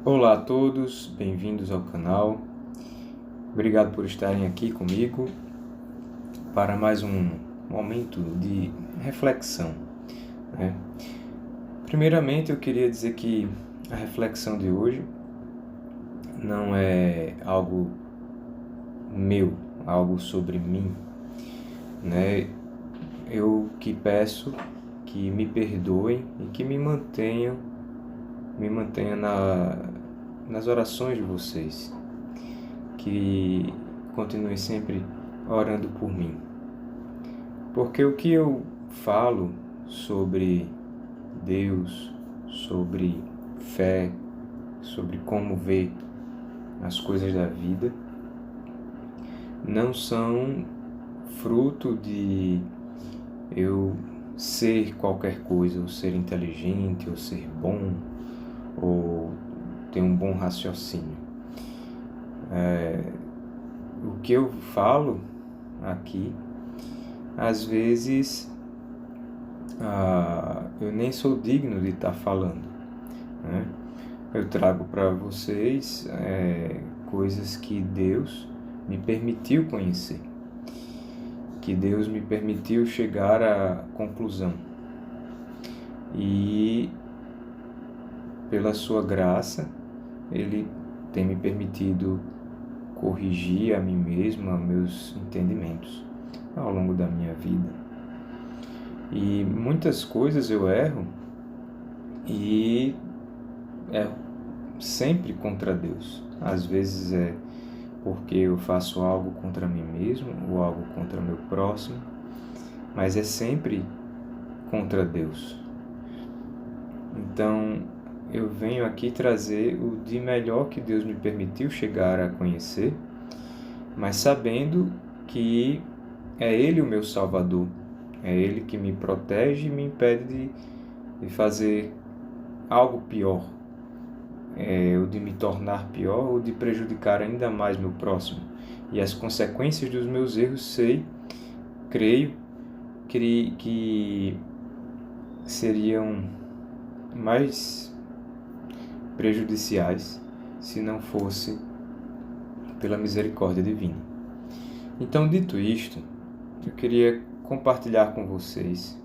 Olá a todos, bem-vindos ao canal. Obrigado por estarem aqui comigo para mais um momento de reflexão, né? Primeiramente, eu queria dizer que a reflexão de hoje não é algo meu, algo sobre mim, né? Eu que peço que me perdoem e que me mantenha nas orações de vocês, que continuem sempre orando por mim. Porque o que eu falo sobre Deus, sobre fé, sobre como ver as coisas da vida, não são fruto de eu ser qualquer coisa, ou ser inteligente, ou ser bom, ou ter um bom raciocínio. O que eu falo aqui, às vezes, eu nem sou digno de estar falando, né? Eu trago para vocês coisas que Deus me permitiu conhecer, que Deus me permitiu chegar à conclusão. E, pela sua graça, Ele tem me permitido corrigir a mim mesmo, a meus entendimentos ao longo da minha vida. E muitas coisas eu erro e erro sempre contra Deus. Às vezes é porque eu faço algo contra mim mesmo ou algo contra meu próximo, mas é sempre contra Deus. Então, eu venho aqui trazer o de melhor que Deus me permitiu chegar a conhecer, mas sabendo que é Ele o meu Salvador, é Ele que me protege e me impede de fazer algo pior, ou de me tornar pior ou de prejudicar ainda mais meu próximo. E as consequências dos meus erros creio que seriam mais prejudiciais se não fosse pela misericórdia divina. Então, dito isto, eu queria compartilhar com vocês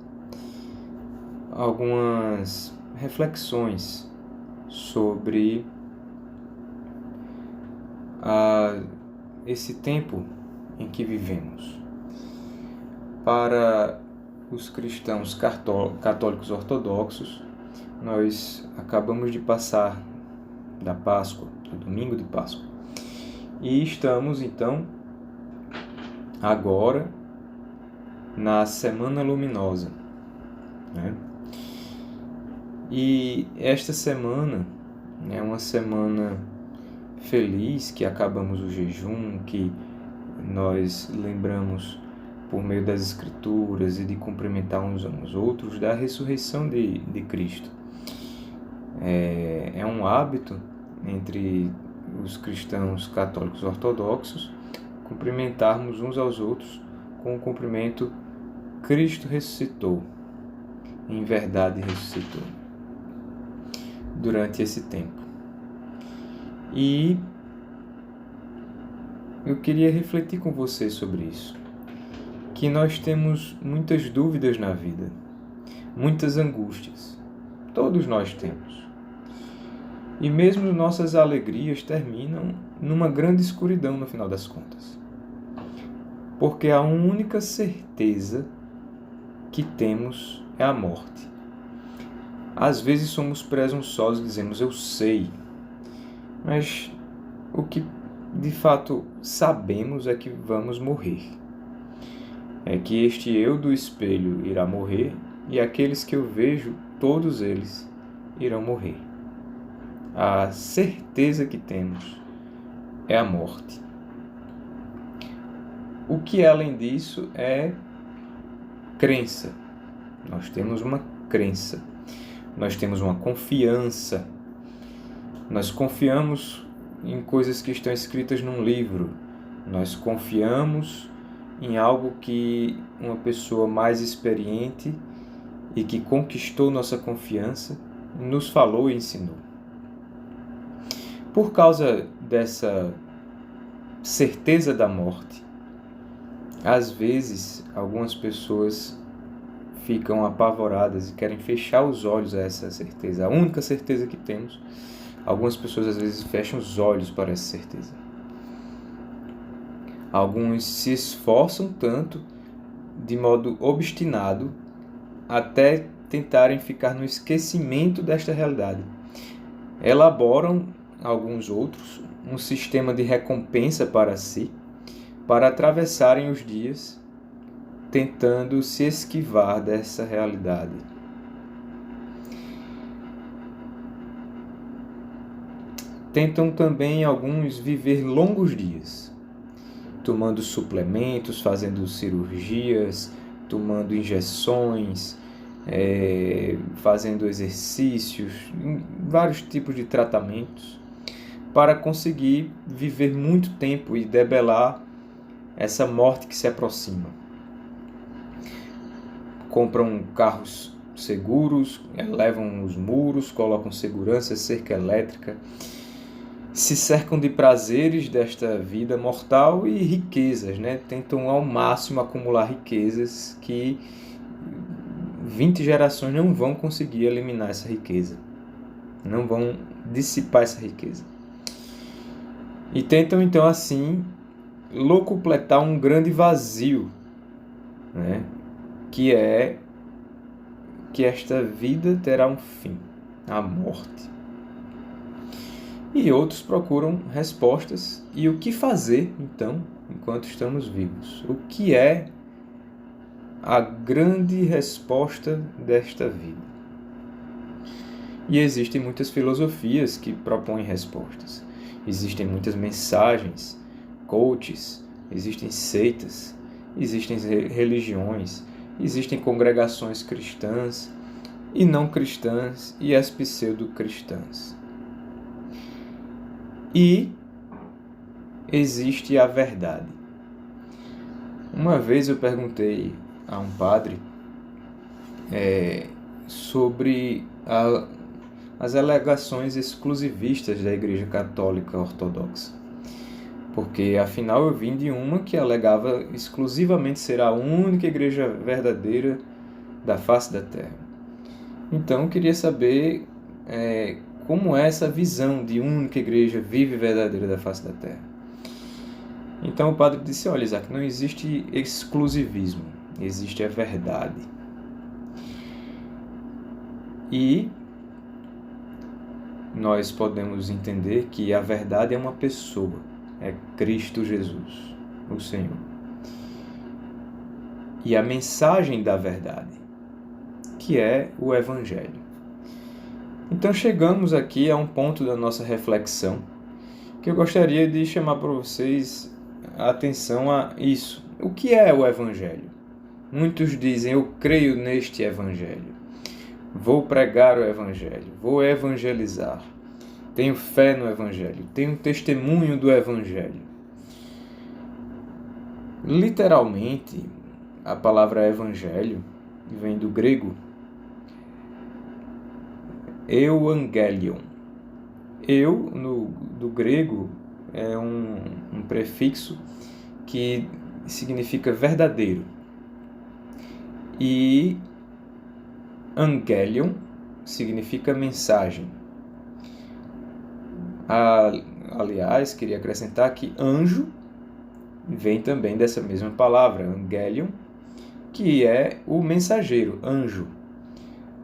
algumas reflexões sobre esse tempo em que vivemos. Para os cristãos católicos ortodoxos, nós acabamos de passar da Páscoa, do domingo de Páscoa, e estamos então agora na Semana Luminosa, né? E esta semana é uma semana feliz, que acabamos o jejum, que nós lembramos por meio das Escrituras e de cumprimentar uns aos outros da ressurreição de Cristo. É um hábito entre os cristãos católicos ortodoxos cumprimentarmos uns aos outros com o cumprimento Cristo ressuscitou, em verdade ressuscitou, durante esse tempo. E eu queria refletir com vocês sobre isso, que nós temos muitas dúvidas na vida, muitas angústias, todos nós temos. E mesmo nossas alegrias terminam numa grande escuridão no final das contas. Porque a única certeza que temos é a morte. Às vezes somos presunçosos e dizemos, eu sei. Mas o que de fato sabemos é que vamos morrer. É que este eu do espelho irá morrer e aqueles que eu vejo, todos eles irão morrer. A certeza que temos é a morte. O que é, além disso, é crença. Nós temos uma crença. Nós temos uma confiança. Nós confiamos em coisas que estão escritas num livro. Nós confiamos em algo que uma pessoa mais experiente e que conquistou nossa confiança nos falou e ensinou. por causa dessa certeza da morte, às vezes algumas pessoas ficam apavoradas e querem fechar os olhos a essa certeza, a única certeza que temos. Algumas pessoas às vezes fecham os olhos para essa certeza. Alguns se esforçam tanto, de modo obstinado, até tentarem ficar no esquecimento desta realidade. Elaboram, alguns outros, um sistema de recompensa para si, para atravessarem os dias, tentando se esquivar dessa realidade. Tentam também alguns viver longos dias, tomando suplementos, fazendo cirurgias, tomando injeções, fazendo exercícios, vários tipos de tratamentos, para conseguir viver muito tempo e debelar essa morte que se aproxima. Compram carros seguros, elevam os muros, colocam segurança, cerca elétrica, se cercam de prazeres desta vida mortal e riquezas, né? Tentam ao máximo acumular riquezas que 20 gerações não vão conseguir eliminar essa riqueza, não vão dissipar essa riqueza. E tentam então assim locupletar um grande vazio, né? Que é que esta vida terá um fim, a morte. E outros procuram respostas e o que fazer, então, enquanto estamos vivos. O que é a grande resposta desta vida? E existem muitas filosofias que propõem respostas. Existem muitas mensagens, coaches, existem seitas, existem religiões, existem congregações cristãs e não cristãs e as pseudo-cristãs. E existe a verdade. Uma vez eu perguntei a um padre sobre as alegações exclusivistas da Igreja Católica Ortodoxa. Porque, afinal, eu vim de uma que alegava exclusivamente ser a única igreja verdadeira da face da Terra. Então, eu queria saber como é essa visão de única igreja viva e verdadeira da face da Terra. Então, o padre disse, olha, Isaac, não existe exclusivismo, existe a verdade. E nós podemos entender que a verdade é uma pessoa, é Cristo Jesus, o Senhor. E a mensagem da verdade, que é o Evangelho. Então chegamos aqui a um ponto da nossa reflexão que eu gostaria de chamar para vocês a atenção a isso. O que é o Evangelho? Muitos dizem, eu creio neste Evangelho. Vou pregar o Evangelho, vou evangelizar. Tenho fé no Evangelho, tenho testemunho do Evangelho. Literalmente, a palavra Evangelho vem do grego euangelion. Do grego, é um prefixo que significa verdadeiro. E angelion significa mensagem. Aliás, queria acrescentar que anjo vem também dessa mesma palavra, angelion, que é o mensageiro, anjo,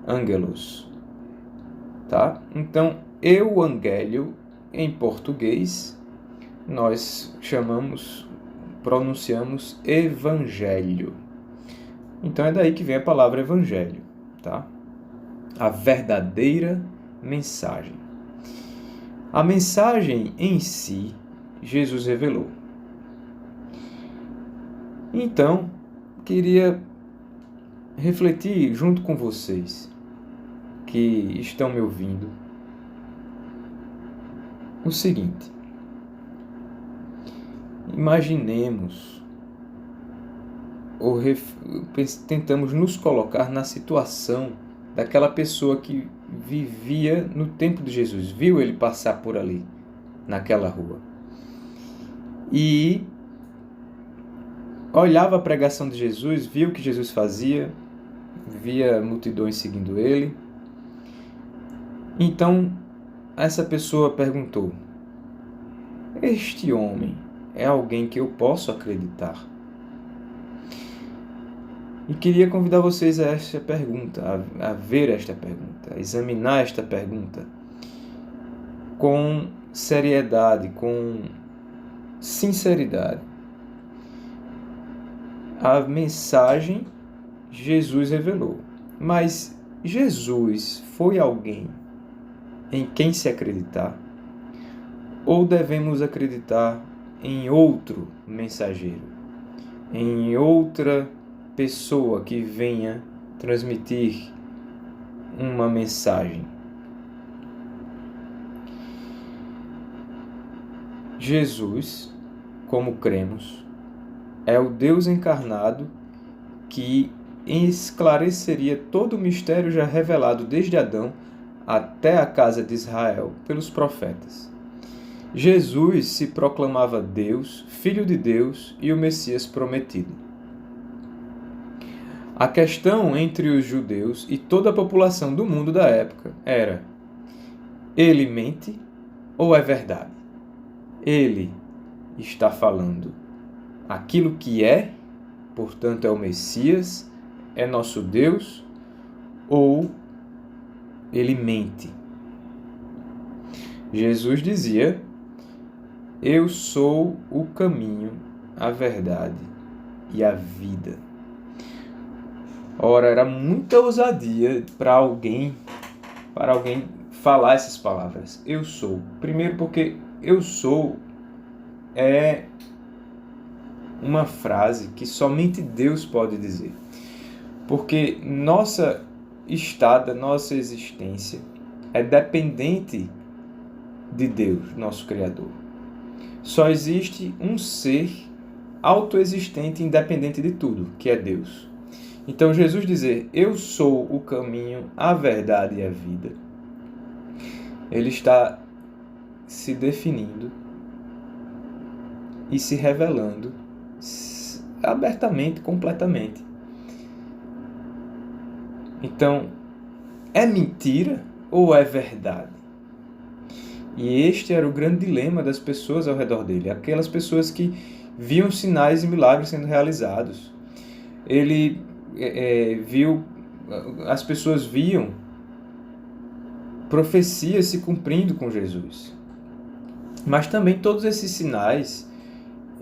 angelos. Tá? Então, euangélio, em português, nós pronunciamos evangelho. Então, é daí que vem a palavra evangelho, tá? A verdadeira mensagem. A mensagem em si, Jesus revelou. Então, queria refletir junto com vocês que estão me ouvindo o seguinte: imaginemos ou tentamos nos colocar na situação daquela pessoa que vivia no tempo de Jesus, viu ele passar por ali, naquela rua. E olhava a pregação de Jesus, via o que Jesus fazia, via multidões seguindo ele. Então, essa pessoa perguntou: este homem é alguém que eu posso acreditar? E queria convidar vocês a esta pergunta, a ver esta pergunta, a examinar esta pergunta com seriedade, com sinceridade. A mensagem Jesus revelou, mas Jesus foi alguém em quem se acreditar? Ou devemos acreditar em outro mensageiro, em outra pessoa que venha transmitir uma mensagem? Jesus, como cremos, é o Deus encarnado que esclareceria todo o mistério já revelado desde Adão até a casa de Israel pelos profetas. Jesus se proclamava Deus, Filho de Deus e o Messias prometido. A questão entre os judeus e toda a população do mundo da época era: ele mente ou é verdade? Ele está falando aquilo que é, portanto é o Messias, é nosso Deus, ou ele mente? Jesus dizia: eu sou o caminho, a verdade e a vida. Ora, era muita ousadia para alguém falar essas palavras. Eu sou. Primeiro porque eu sou é uma frase que somente Deus pode dizer. Porque nossa existência é dependente de Deus, nosso Criador. Só existe um ser autoexistente, independente de tudo, que é Deus. Então Jesus dizer: eu sou o caminho, a verdade e a vida, ele está se definindo e se revelando abertamente, completamente. Então, é mentira ou é verdade? E este era o grande dilema das pessoas ao redor dele, aquelas pessoas que viam sinais e milagres sendo realizados. Ele as pessoas viam profecias se cumprindo com Jesus. Mas também todos esses sinais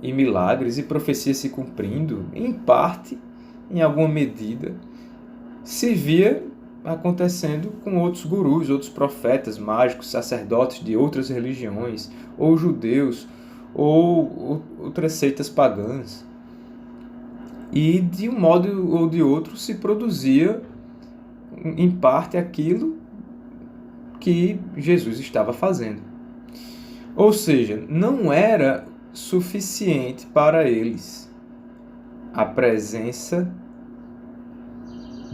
e milagres e profecias se cumprindo, em parte, em alguma medida, se via acontecendo com outros gurus, outros profetas mágicos, sacerdotes de outras religiões, ou judeus, ou outras seitas pagãs. E de um modo ou de outro se produzia, em parte, aquilo que Jesus estava fazendo. Ou seja, não era suficiente para eles a presença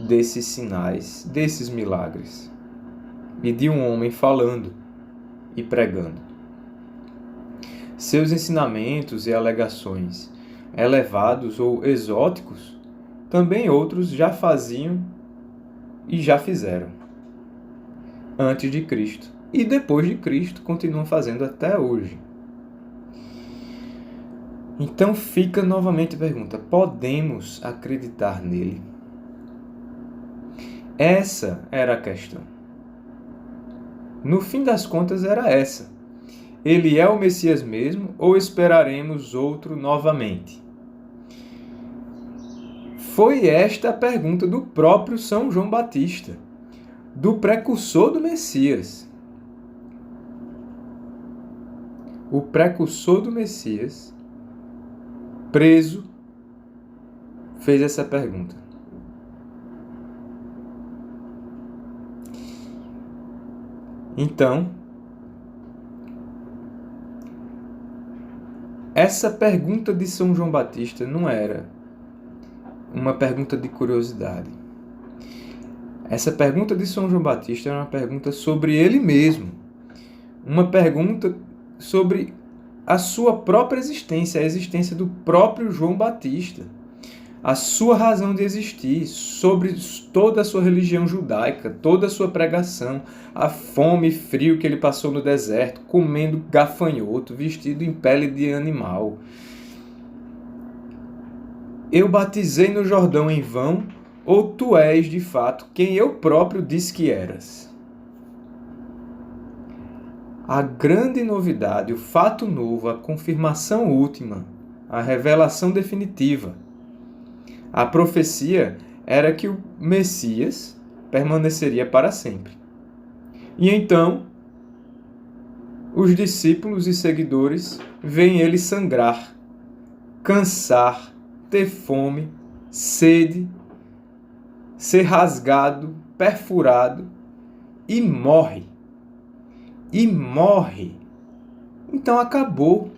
desses sinais, desses milagres, e de um homem falando e pregando. Seus ensinamentos e alegações, elevados ou exóticos, também outros já faziam e já fizeram antes de Cristo, e depois de Cristo continuam fazendo até hoje. Então fica novamente a pergunta: podemos acreditar nele? Essa era a questão. No fim das contas era essa: ele é o Messias mesmo ou esperaremos outro novamente? Foi esta a pergunta do próprio São João Batista, do precursor do Messias. O precursor do Messias, preso, fez essa pergunta. Então, essa pergunta de São João Batista não era uma pergunta de curiosidade. Essa pergunta de São João Batista era uma pergunta sobre ele mesmo. Uma pergunta sobre a sua própria existência, a existência do próprio João Batista, a sua razão de existir, sobre toda a sua religião judaica, toda a sua pregação, a fome e frio que ele passou no deserto, comendo gafanhoto, vestido em pele de animal. Eu batizei no Jordão em vão, ou tu és, de fato, quem eu próprio disse que eras? A grande novidade, o fato novo, a confirmação última, a revelação definitiva. A profecia era que o Messias permaneceria para sempre. E então, os discípulos e seguidores veem ele sangrar, cansar, ter fome, sede, ser rasgado, perfurado e morre. E morre. Então acabou.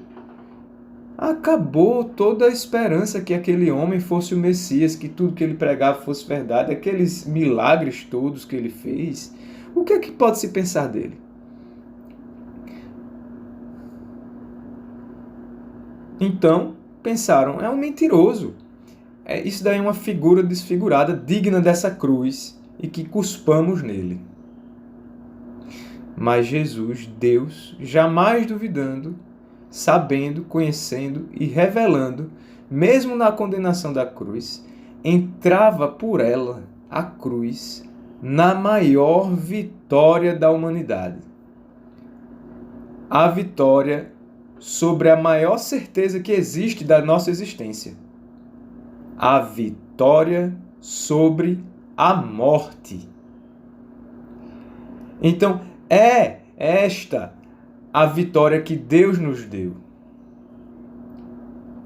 Acabou toda a esperança que aquele homem fosse o Messias, que tudo que ele pregava fosse verdade, aqueles milagres todos que ele fez. O que é que pode se pensar dele? Então, pensaram, é um mentiroso. Isso daí é uma figura desfigurada, digna dessa cruz, e que cuspamos nele. Mas Jesus, Deus, jamais duvidando, sabendo, conhecendo e revelando, mesmo na condenação da cruz, entrava por ela, a cruz, na maior vitória da humanidade. A vitória sobre a maior certeza que existe da nossa existência. A vitória sobre a morte. Então, é esta a vitória que Deus nos deu.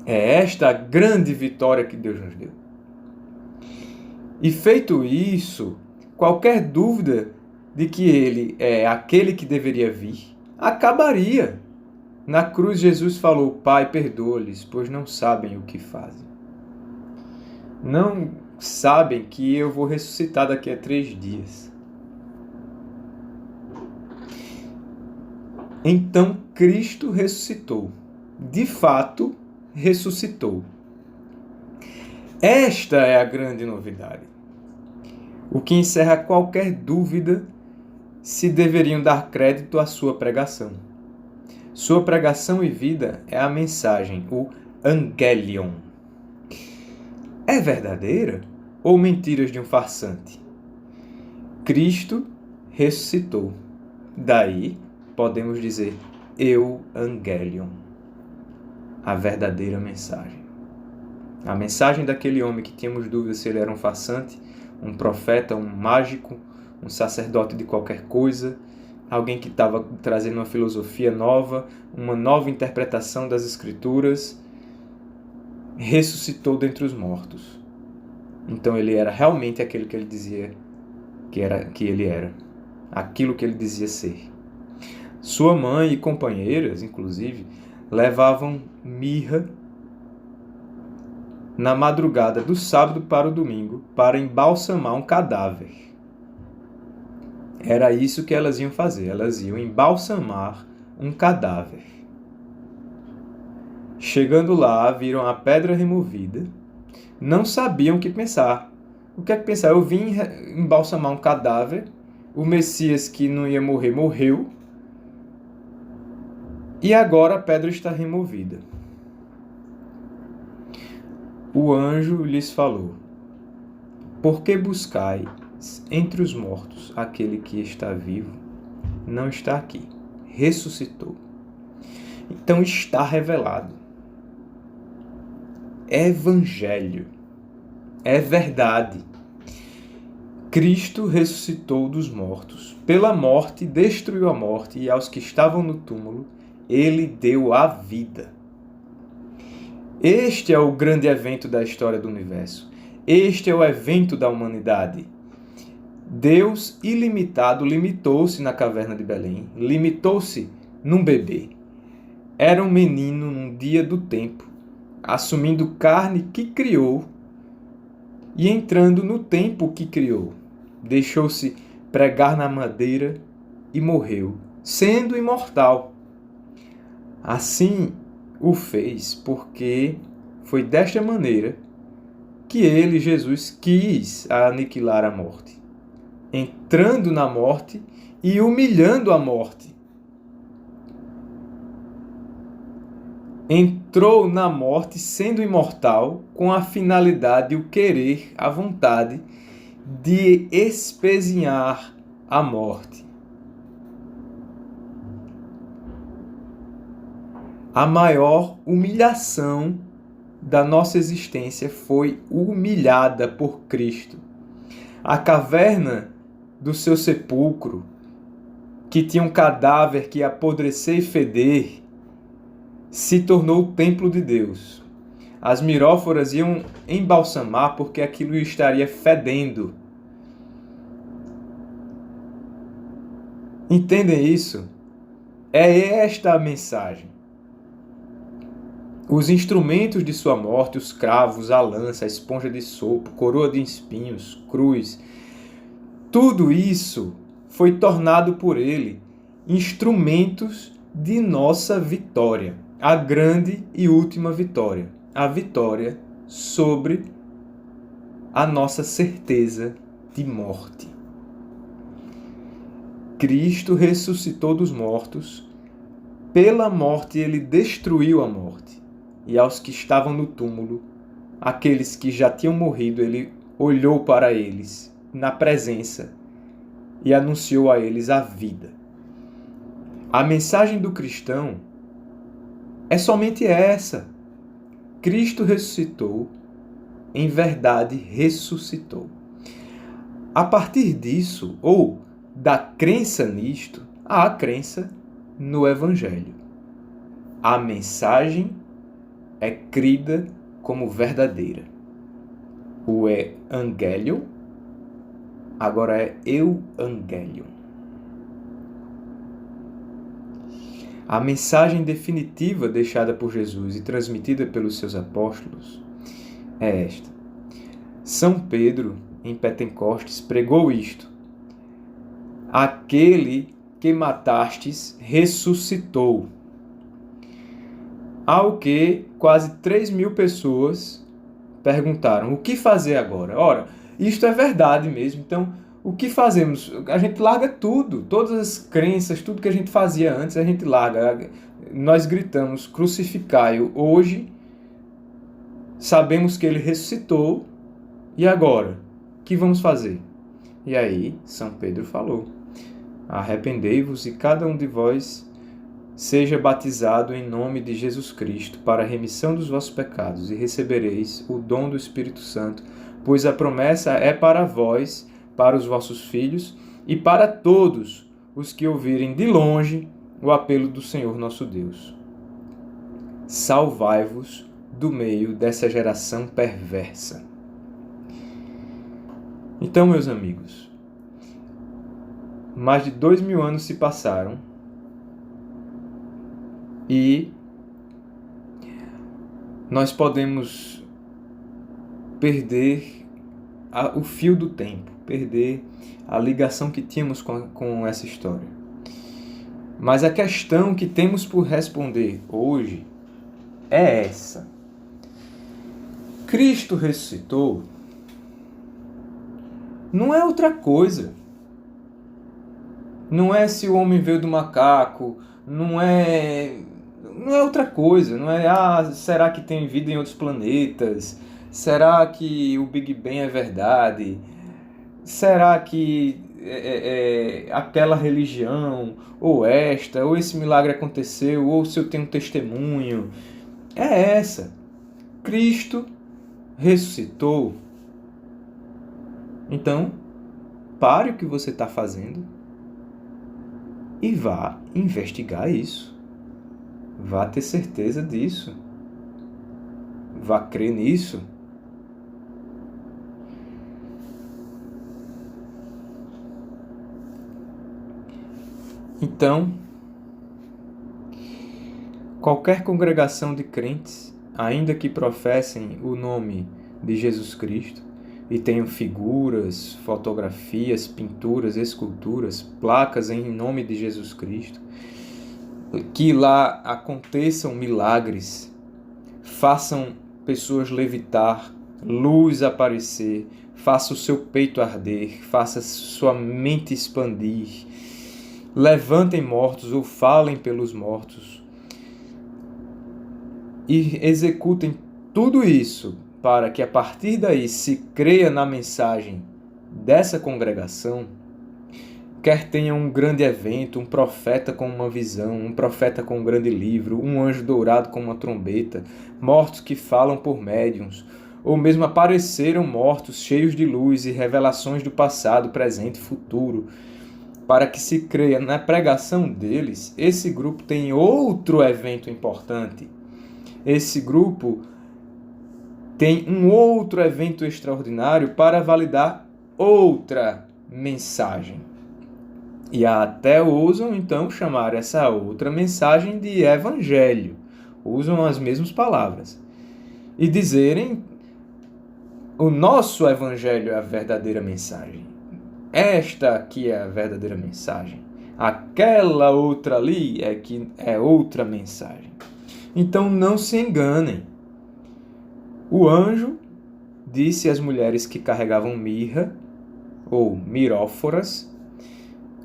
É esta a grande vitória que Deus nos deu. E feito isso, qualquer dúvida de que ele é aquele que deveria vir, acabaria. Na cruz, Jesus falou, Pai, perdoa-lhes, pois não sabem o que fazem. Não sabem que eu vou ressuscitar daqui a 3 dias. Então, Cristo ressuscitou. De fato, ressuscitou. Esta é a grande novidade. O que encerra qualquer dúvida se deveriam dar crédito à sua pregação. Sua pregação e vida é a mensagem, o Angelion. É verdadeira ou mentiras de um farsante? Cristo ressuscitou. Daí podemos dizer Evangelion, a verdadeira mensagem. A mensagem daquele homem que tínhamos dúvida se ele era um farsante, um profeta, um mágico, um sacerdote de qualquer coisa, alguém que estava trazendo uma filosofia nova, uma nova interpretação das Escrituras, ressuscitou dentre os mortos. Então ele era realmente aquele que ele dizia que ele era, aquilo que ele dizia ser. Sua mãe e companheiras, inclusive, levavam mirra na madrugada do sábado para o domingo para embalsamar um cadáver. Era isso que elas iam fazer, elas iam embalsamar um cadáver. Chegando lá, viram a pedra removida, não sabiam o que pensar. O que é que pensar? Eu vim embalsamar um cadáver, o Messias que não ia morrer, morreu, e agora a pedra está removida. O anjo lhes falou, por que buscais entre os mortos aquele que está vivo? Não está aqui, ressuscitou. Então está revelado. Evangelho. É verdade. Cristo ressuscitou dos mortos. Pela morte, destruiu a morte, e aos que estavam no túmulo, ele deu a vida. Este é o grande evento da história do universo. Este é o evento da humanidade. Deus ilimitado limitou-se na caverna de Belém, limitou-se num bebê. Era um menino num dia do tempo, assumindo carne que criou e entrando no tempo que criou. Deixou-se pregar na madeira e morreu, sendo imortal. Assim o fez porque foi desta maneira que ele, Jesus, quis aniquilar a morte, entrando na morte e humilhando a morte. Entrou na morte sendo imortal, com a finalidade, o querer, a vontade de espezinhar a morte. A maior humilhação da nossa existência foi humilhada por Cristo. A caverna do seu sepulcro, que tinha um cadáver que ia apodrecer e feder, se tornou o templo de Deus. As miróforas iam embalsamar porque aquilo estaria fedendo. Entendem isso? É esta a mensagem. Os instrumentos de sua morte, os cravos, a lança, a esponja de sopro, coroa de espinhos, cruz, tudo isso foi tornado por ele instrumentos de nossa vitória. A grande e última vitória. A vitória sobre a nossa certeza de morte. Cristo ressuscitou dos mortos. Pela morte ele destruiu a morte. E aos que estavam no túmulo, aqueles que já tinham morrido, ele olhou para eles na presença e anunciou a eles a vida. A mensagem do cristão é somente essa. Cristo ressuscitou, em verdade ressuscitou. A partir disso, ou da crença nisto, há a crença no Evangelho. A mensagem é crida como verdadeira. O Evangelion agora é Euangelion. A mensagem definitiva deixada por Jesus e transmitida pelos seus apóstolos é esta. São Pedro, em Pentecostes, pregou isto. Aquele que matastes ressuscitou. Ao que quase 3.000 pessoas perguntaram, o que fazer agora? Ora, isto é verdade mesmo, então o que fazemos? A gente larga tudo, todas as crenças, tudo que a gente fazia antes, a gente larga. Nós gritamos, crucificai-o. Hoje, sabemos que ele ressuscitou, e agora? O que vamos fazer? E aí, São Pedro falou, arrependei-vos e cada um de vós seja batizado em nome de Jesus Cristo para a remissão dos vossos pecados e recebereis o dom do Espírito Santo, pois a promessa é para vós, para os vossos filhos e para todos os que ouvirem de longe o apelo do Senhor nosso Deus. Salvai-vos do meio dessa geração perversa. Então, meus amigos, mais de 2.000 anos se passaram e nós podemos perder o fio do tempo, perder a ligação que tínhamos com essa história. Mas a questão que temos por responder hoje é essa. Cristo ressuscitou não é outra coisa. Não é se o homem veio do macaco, não é outra coisa, não é, será que tem vida em outros planetas? Será que o Big Bang é verdade? Será que aquela religião, ou esse milagre aconteceu, ou se eu tenho um testemunho? É essa. Cristo ressuscitou. Então, pare o que você está fazendo e vá investigar isso. Vá ter certeza disso. Vá crer nisso. Então, qualquer congregação de crentes, ainda que professem o nome de Jesus Cristo e tenham figuras, fotografias, pinturas, esculturas, placas em nome de Jesus Cristo, que lá aconteçam milagres, façam pessoas levitar, luz aparecer, faça o seu peito arder, faça sua mente expandir, levantem mortos ou falem pelos mortos e executem tudo isso para que a partir daí se creia na mensagem dessa congregação, quer tenha um grande evento, um profeta com uma visão, um profeta com um grande livro, um anjo dourado com uma trombeta, mortos que falam por médiuns, ou mesmo apareceram mortos cheios de luz e revelações do passado, presente e futuro, para que se creia na pregação deles, esse grupo tem outro evento importante. Esse grupo tem um outro evento extraordinário para validar outra mensagem. E até ousam, então, chamar essa outra mensagem de evangelho. Usam as mesmas palavras. E dizerem, o nosso evangelho é a verdadeira mensagem. Esta aqui é a verdadeira mensagem. Aquela outra ali é que é outra mensagem. Então não se enganem. O anjo disse às mulheres que carregavam mirra, ou miróforas,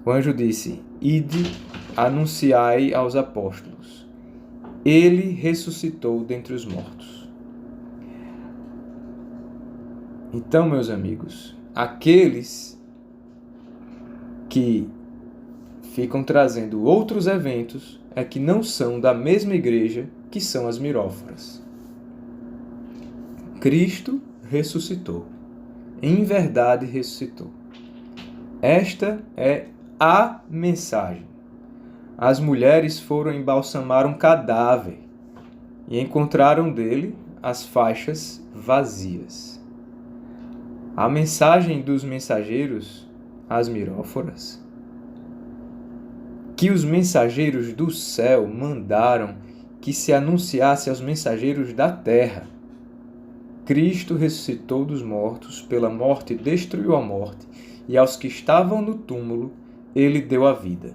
o anjo disse, ide, anunciai aos apóstolos. Ele ressuscitou dentre os mortos. Então, meus amigos, aqueles que ficam trazendo outros eventos é que não são da mesma igreja que são as miróforas. Cristo ressuscitou. Em verdade ressuscitou. Esta é a mensagem. As mulheres foram embalsamar um cadáver e encontraram dele as faixas vazias. A mensagem dos mensageiros, as miróforas, que os mensageiros do céu mandaram que se anunciasse aos mensageiros da terra. Cristo ressuscitou dos mortos, pela morte destruiu a morte, e aos que estavam no túmulo, ele deu a vida.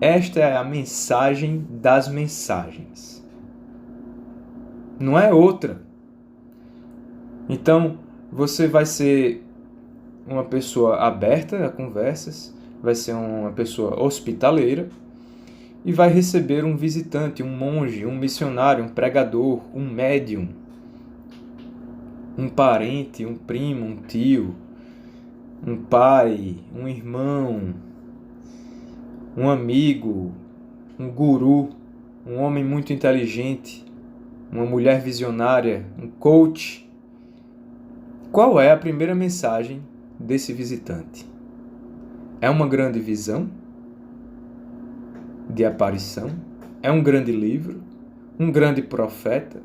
Esta é a mensagem das mensagens. Não é outra. Então, você vai ser uma pessoa aberta a conversas, vai ser uma pessoa hospitaleira e vai receber um visitante, um monge, um missionário, um pregador, um médium, um parente, um primo, um tio, um pai, um irmão, um amigo, um guru, um homem muito inteligente, uma mulher visionária, um coach. Qual é a primeira mensagem desse visitante? É uma grande visão de aparição? É um grande livro? Um grande profeta?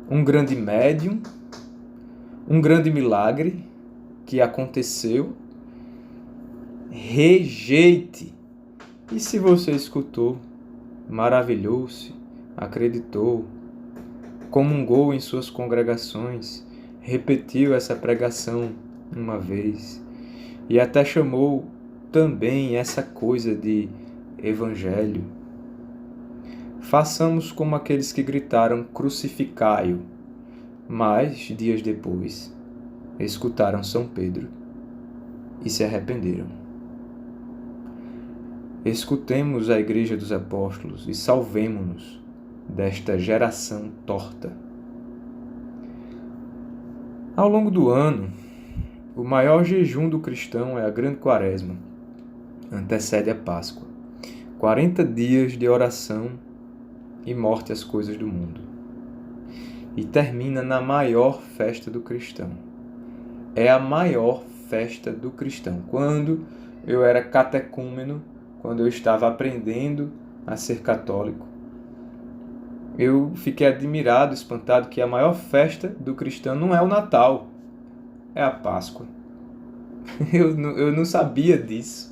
Um grande médium? Um grande milagre que aconteceu? Rejeite. E se você escutou, maravilhou-se, acreditou, comungou em suas congregações, repetiu essa pregação uma vez e até chamou também essa coisa de evangelho. Façamos como aqueles que gritaram crucificai-o, mas dias depois escutaram São Pedro e se arrependeram. Escutemos a Igreja dos Apóstolos e salvemo-nos desta geração torta. Ao longo do ano, o maior jejum do cristão é a Grande Quaresma, antecede a Páscoa. 40 dias de oração e morte às coisas do mundo. E termina na maior festa do cristão. É a maior festa do cristão. Quando eu era catecúmeno, quando eu estava aprendendo a ser católico, eu fiquei admirado, espantado, que a maior festa do cristão não é o Natal, é a Páscoa. Eu não sabia disso.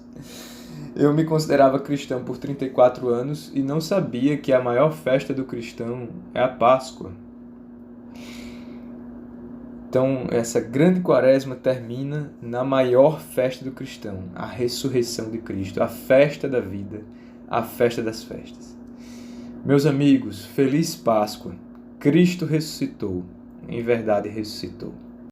Eu me considerava cristão por 34 anos e não sabia que a maior festa do cristão é a Páscoa. Então, essa grande quaresma termina na maior festa do cristão, a ressurreição de Cristo, a festa da vida, a festa das festas. Meus amigos, feliz Páscoa! Cristo ressuscitou, em verdade ressuscitou.